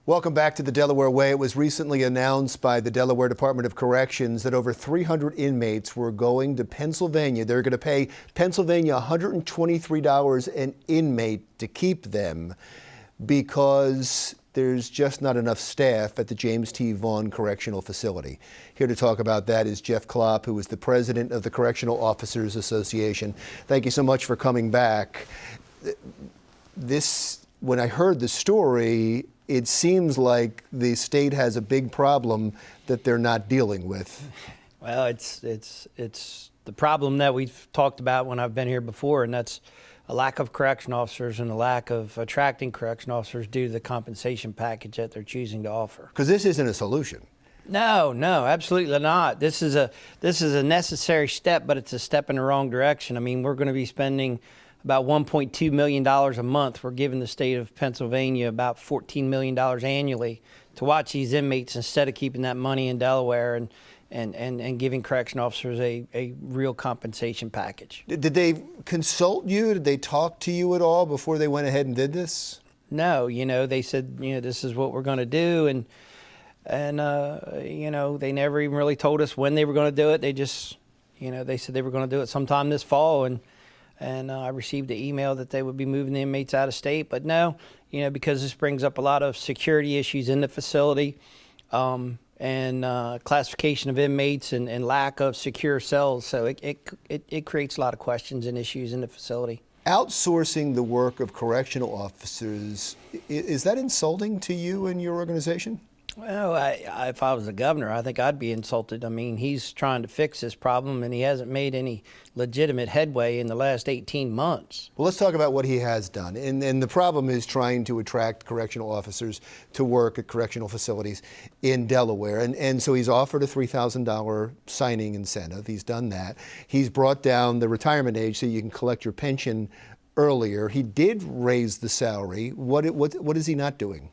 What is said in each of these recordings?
Welcome back to the Delaware Way. It was recently announced by the Delaware Department of Corrections that over 300 inmates were going to Pennsylvania. They're going to pay Pennsylvania $123 an inmate to keep them because there's just not enough staff at the James T. Vaughn Correctional Facility. Here to talk about that is Geoff Klopp, who is the president of the Correctional Officers Association. Thank you so much for coming back. When I heard the story, it seems like the state has a big problem that they're not dealing with. Well, it's the problem that we've talked about when I've been here before, and that's a lack of correction officers and a lack of attracting correction officers due to the compensation package that they're choosing to offer. Because this isn't a solution. No, absolutely not. This is a necessary step, but it's a step in the wrong direction. I mean, we're going to be spending about $1.2 million a month. We're giving the state of Pennsylvania about $14 million annually to watch these inmates instead of keeping that money in Delaware and giving correction officers a real compensation package. Did they consult you? Did they talk to you at all before they went ahead and did this? No, they said, this is what we're going to do. And they never even really told us when they were going to do it. They just, they said they were going to do it sometime this fall. And I received the email that they would be moving the inmates out of state. But no, because this brings up a lot of security issues in the facility and classification of inmates and lack of secure cells. So it creates a lot of questions and issues in the facility. Outsourcing the work of correctional officers, is that insulting to you and your organization? Well, if I was the governor, I think I'd be insulted. I mean, he's trying to fix this problem, and he hasn't made any legitimate headway in the last 18 months. Well, let's talk about what he has done. And the problem is trying to attract correctional officers to work at correctional facilities in Delaware. And so he's offered a $3,000 signing incentive. He's done that. He's brought down the retirement age so you can collect your pension earlier. He did raise the salary. What is he not doing?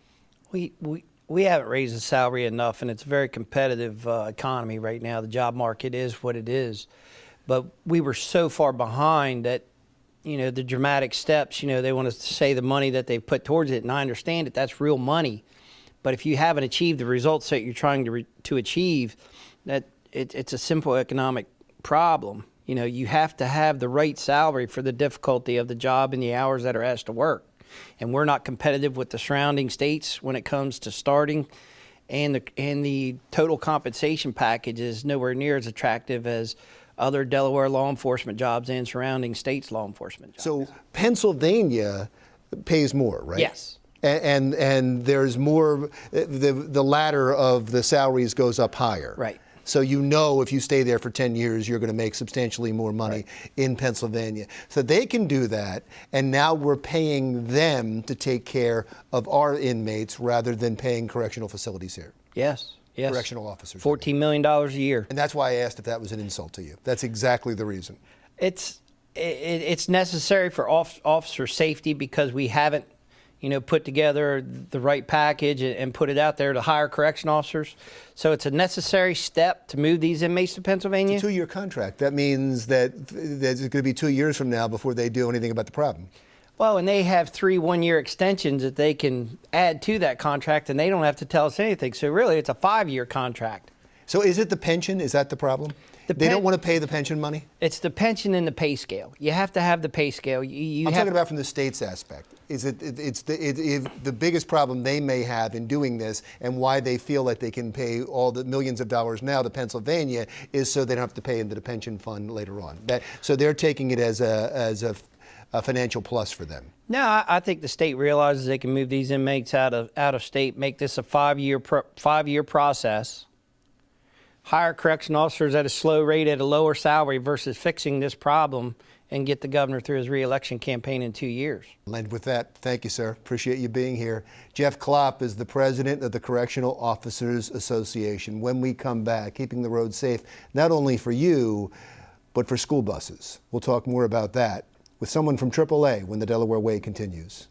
We haven't raised the salary enough, and it's a very competitive economy right now. The job market is what it is. But we were so far behind that, the dramatic steps, they want us to say the money that they put towards it, and I understand it, that's real money. But if you haven't achieved the results that you're trying to achieve, it's a simple economic problem. You have to have the right salary for the difficulty of the job and the hours that are asked to work. And we're not competitive with the surrounding states when it comes to starting, and the total compensation package is nowhere near as attractive as other Delaware law enforcement jobs and surrounding states law enforcement jobs. So Pennsylvania pays more, right? Yes. And there's more, the ladder of the salaries goes up higher. Right. So if you stay there for 10 years, you're going to make substantially more money in Pennsylvania. So they can do that, and now we're paying them to take care of our inmates rather than paying correctional facilities here. Yes. Correctional officers. $14 million a year. And that's why I asked if that was an insult to you. That's exactly the reason. It's necessary for officer safety because we haven't put together the right package and put it out there to hire correction officers. So it's a necessary step to move these inmates to Pennsylvania. It's a 2-year contract. That means that it's going to be 2 years from now before they do anything about the problem. Well, and they have 3 one-year extensions that they can add to that contract, and they don't have to tell us anything. So really, it's a 5-year contract. So is it the pension? Is that the problem? They don't want to pay the pension money? It's the pension and the pay scale. You have to have the pay scale. I'm talking about from the state's aspect. It's the biggest problem they may have in doing this, and why they feel like they can pay all the millions of dollars now to Pennsylvania is so they don't have to pay into the pension fund later on. So they're taking it as a financial plus for them. No, I think the state realizes they can move these inmates out of state, make this a 5-year process. Hire correction officers at a slow rate at a lower salary versus fixing this problem and get the governor through his re-election campaign in 2 years. And with that, thank you, sir. Appreciate you being here. Geoff Klopp is the president of the Correctional Officers Association. When we come back, keeping the roads safe, not only for you, but for school buses. We'll talk more about that with someone from AAA when the Delaware Way continues.